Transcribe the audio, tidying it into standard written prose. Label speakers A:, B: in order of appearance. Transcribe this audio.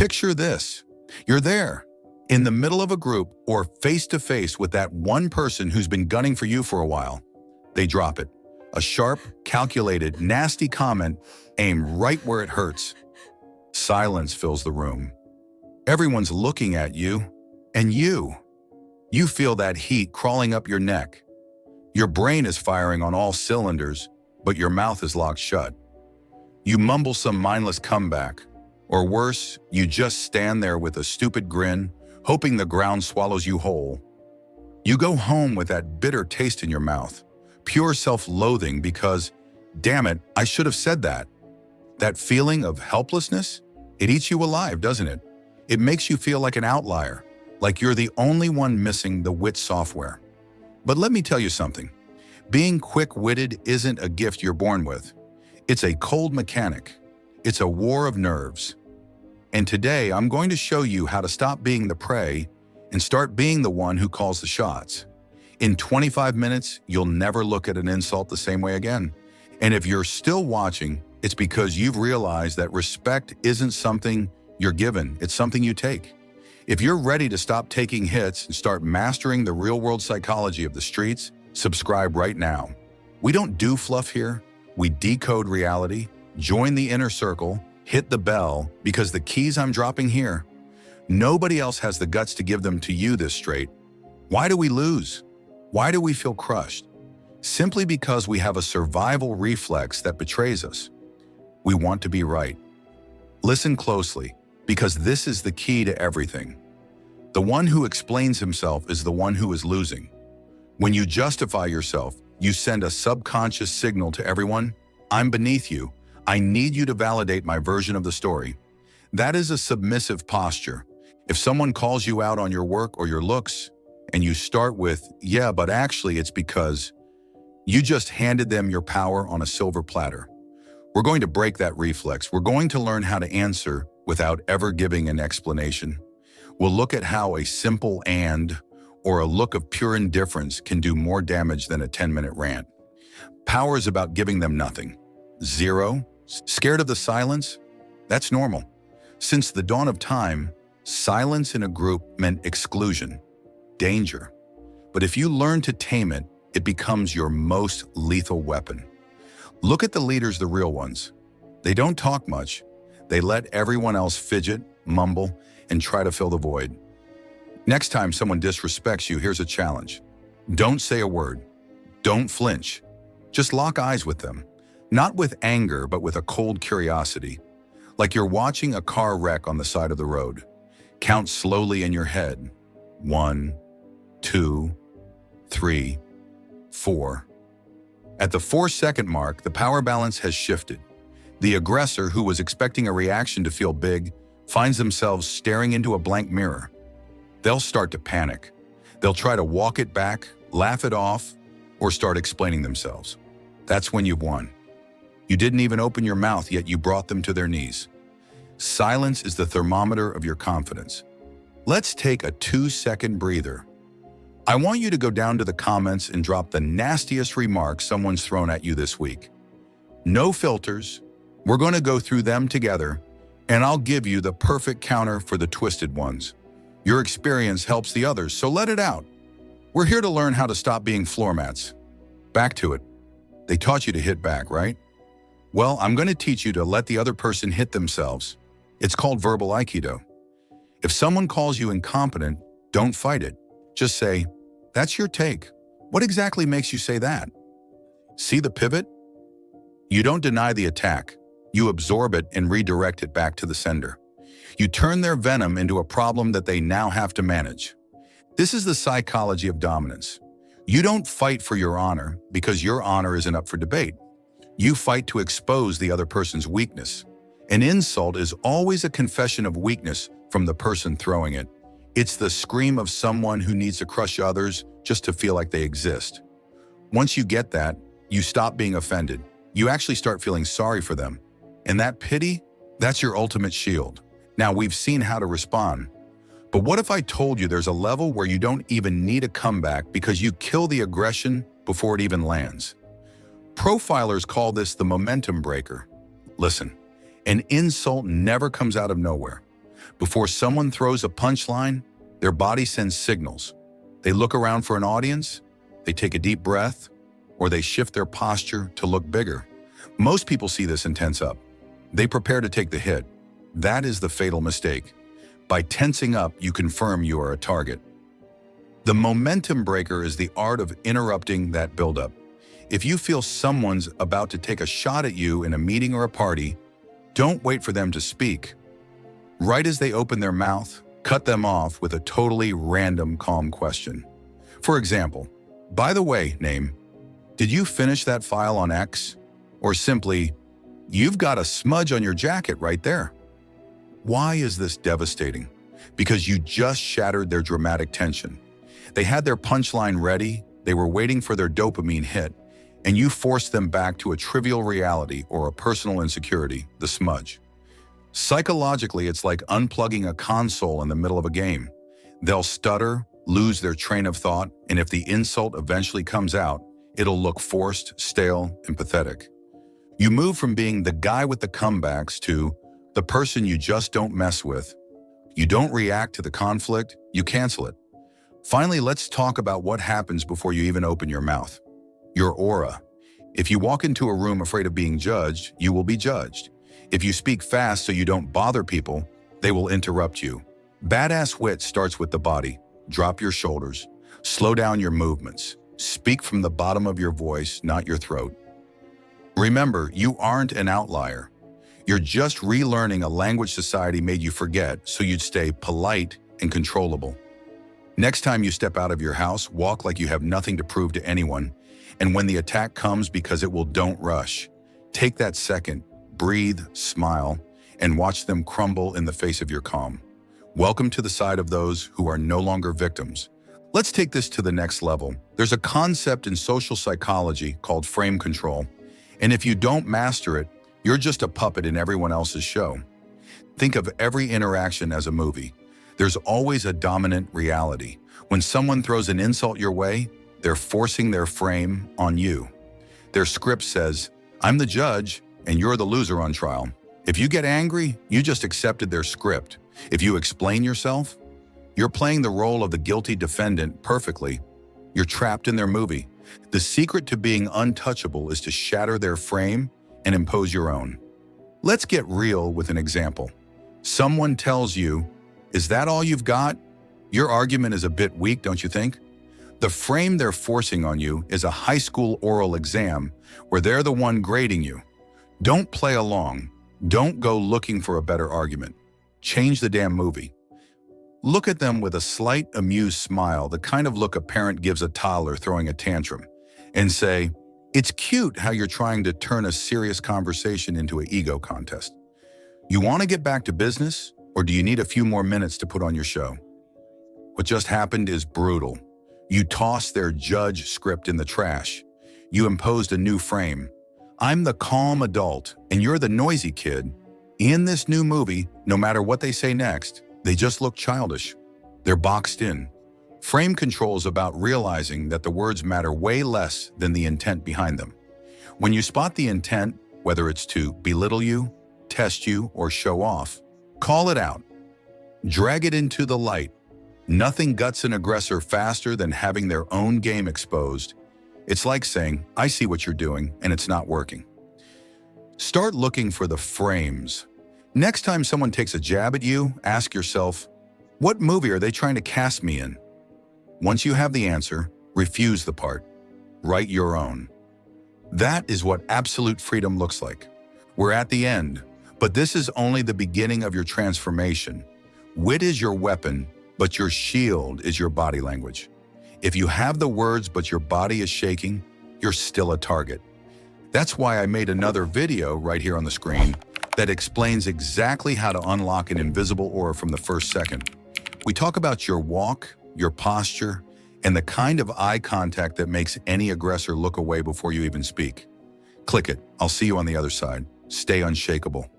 A: Picture this. You're there, in the middle of a group or face to face with that one person who's been gunning for you for a while. They drop it. A sharp, calculated, nasty comment aimed right where it hurts. Silence fills the room. Everyone's looking at you, and you feel that heat crawling up your neck. Your brain is firing on all cylinders, but your mouth is locked shut. You mumble some mindless comeback, or worse, you just stand there with a stupid grin, hoping the ground swallows you whole. You go home with that bitter taste in your mouth, pure self-loathing because, damn it, I should have said that. That feeling of helplessness, it eats you alive, doesn't it? It makes you feel like an outlier, like you're the only one missing the wit software. But let me tell you something. Being quick-witted isn't a gift you're born with. It's a cold mechanic. It's a war of nerves. And today, I'm going to show you how to stop being the prey and start being the one who calls the shots. In 25 minutes, you'll never look at an insult the same way again. And if you're still watching, it's because you've realized that respect isn't something you're given, it's something you take. If you're ready to stop taking hits and start mastering the real-world psychology of the streets, subscribe right now. We don't do fluff here. We decode reality, join the inner circle, hit the bell, because the keys I'm dropping here, nobody else has the guts to give them to you this straight. Why do we lose? Why do we feel crushed? Simply because we have a survival reflex that betrays us. We want to be right. Listen closely, because this is the key to everything. The one who explains himself is the one who is losing. When you justify yourself, you send a subconscious signal to everyone, I'm beneath you. I need you to validate my version of the story. That is a submissive posture. If someone calls you out on your work or your looks, and you start with, yeah, but actually it's because you just handed them your power on a silver platter. We're going to break that reflex. We're going to learn how to answer without ever giving an explanation. We'll look at how a simple and or a look of pure indifference can do more damage than a 10-minute rant. Power is about giving them nothing. Zero. Scared of the silence? That's normal. Since the dawn of time, silence in a group meant exclusion, danger. But if you learn to tame it, it becomes your most lethal weapon. Look at the leaders, the real ones. They don't talk much. They let everyone else fidget, mumble, and try to fill the void. Next time someone disrespects you, here's a challenge. Don't say a word. Don't flinch. Just lock eyes with them. Not with anger, but with a cold curiosity. Like you're watching a car wreck on the side of the road. Count slowly in your head. 1, 2, 3, 4. At the 4-second mark, the power balance has shifted. The aggressor, who was expecting a reaction to feel big, finds themselves staring into a blank mirror. They'll start to panic. They'll try to walk it back, laugh it off, or start explaining themselves. That's when you've won. You didn't even open your mouth, yet you brought them to their knees. Silence is the thermometer of your confidence. Let's take a 2-second breather. I want you to go down to the comments and drop the nastiest remarks someone's thrown at you this week. No filters. We're going to go through them together, and I'll give you the perfect counter for the twisted ones. Your experience helps the others, so let it out. We're here to learn how to stop being floor mats. Back to it. They taught you to hit back, right? Well, I'm going to teach you to let the other person hit themselves. It's called verbal Aikido. If someone calls you incompetent, don't fight it. Just say, that's your take. What exactly makes you say that? See the pivot? You don't deny the attack. You absorb it and redirect it back to the sender. You turn their venom into a problem that they now have to manage. This is the psychology of dominance. You don't fight for your honor because your honor isn't up for debate. You fight to expose the other person's weakness. An insult is always a confession of weakness from the person throwing it. It's the scream of someone who needs to crush others just to feel like they exist. Once you get that, you stop being offended. You actually start feeling sorry for them. And that pity, that's your ultimate shield. Now, we've seen how to respond. But what if I told you there's a level where you don't even need a comeback because you kill the aggression before it even lands? Profilers call this the momentum breaker. Listen, an insult never comes out of nowhere. Before someone throws a punchline, their body sends signals. They look around for an audience, they take a deep breath, or they shift their posture to look bigger. Most people see this and tense up. They prepare to take the hit. That is the fatal mistake. By tensing up, you confirm you are a target. The momentum breaker is the art of interrupting that buildup. If you feel someone's about to take a shot at you in a meeting or a party, don't wait for them to speak. Right as they open their mouth, cut them off with a totally random, calm question. For example, by the way, name, did you finish that file on X? Or simply, you've got a smudge on your jacket right there. Why is this devastating? Because you just shattered their dramatic tension. They had their punchline ready, they were waiting for their dopamine hit, and you forced them back to a trivial reality or a personal insecurity, the smudge. Psychologically, it's like unplugging a console in the middle of a game. They'll stutter, lose their train of thought, and if the insult eventually comes out, it'll look forced, stale, and pathetic. You move from being the guy with the comebacks to the person you just don't mess with. You don't react to the conflict, you cancel it. Finally, let's talk about what happens before you even open your mouth. Your aura. If you walk into a room afraid of being judged, you will be judged. If you speak fast so you don't bother people, they will interrupt you. Badass wit starts with the body. Drop your shoulders. Slow down your movements. Speak from the bottom of your voice, not your throat. Remember, you aren't an outlier. You're just relearning a language society made you forget so you'd stay polite and controllable. Next time you step out of your house, walk like you have nothing to prove to anyone. And when the attack comes, because it will, don't rush. Take that second, breathe, smile, and watch them crumble in the face of your calm. Welcome to the side of those who are no longer victims. Let's take this to the next level. There's a concept in social psychology called frame control. And if you don't master it, you're just a puppet in everyone else's show. Think of every interaction as a movie. There's always a dominant reality. When someone throws an insult your way, they're forcing their frame on you. Their script says, I'm the judge and you're the loser on trial. If you get angry, you just accepted their script. If you explain yourself, you're playing the role of the guilty defendant perfectly. You're trapped in their movie. The secret to being untouchable is to shatter their frame and impose your own. Let's get real with an example. Someone tells you, is that all you've got? Your argument is a bit weak, don't you think? The frame they're forcing on you is a high school oral exam where they're the one grading you. Don't play along. Don't go looking for a better argument. Change the damn movie. Look at them with a slight amused smile, the kind of look a parent gives a toddler throwing a tantrum, and say, it's cute how you're trying to turn a serious conversation into an ego contest. You want to get back to business, or do you need a few more minutes to put on your show? What just happened is brutal. You tossed their judge script in the trash. You imposed a new frame. I'm the calm adult, and you're the noisy kid. In this new movie, no matter what they say next, they just look childish. They're boxed in. Frame control is about realizing that the words matter way less than the intent behind them. When you spot the intent, whether it's to belittle you, test you, or show off, call it out. Drag it into the light. Nothing guts an aggressor faster than having their own game exposed. It's like saying, I see what you're doing, and it's not working. Start looking for the frames. Next time someone takes a jab at you, ask yourself, what movie are they trying to cast me in? Once you have the answer, refuse the part. Write your own. That is what absolute freedom looks like. We're at the end, but this is only the beginning of your transformation. Wit is your weapon, but your shield is your body language. If you have the words but your body is shaking, you're still a target. That's why I made another video right here on the screen that explains exactly how to unlock an invisible aura from the first second. We talk about your walk, your posture, and the kind of eye contact that makes any aggressor look away before you even speak. Click it. I'll see you on the other side. Stay unshakable.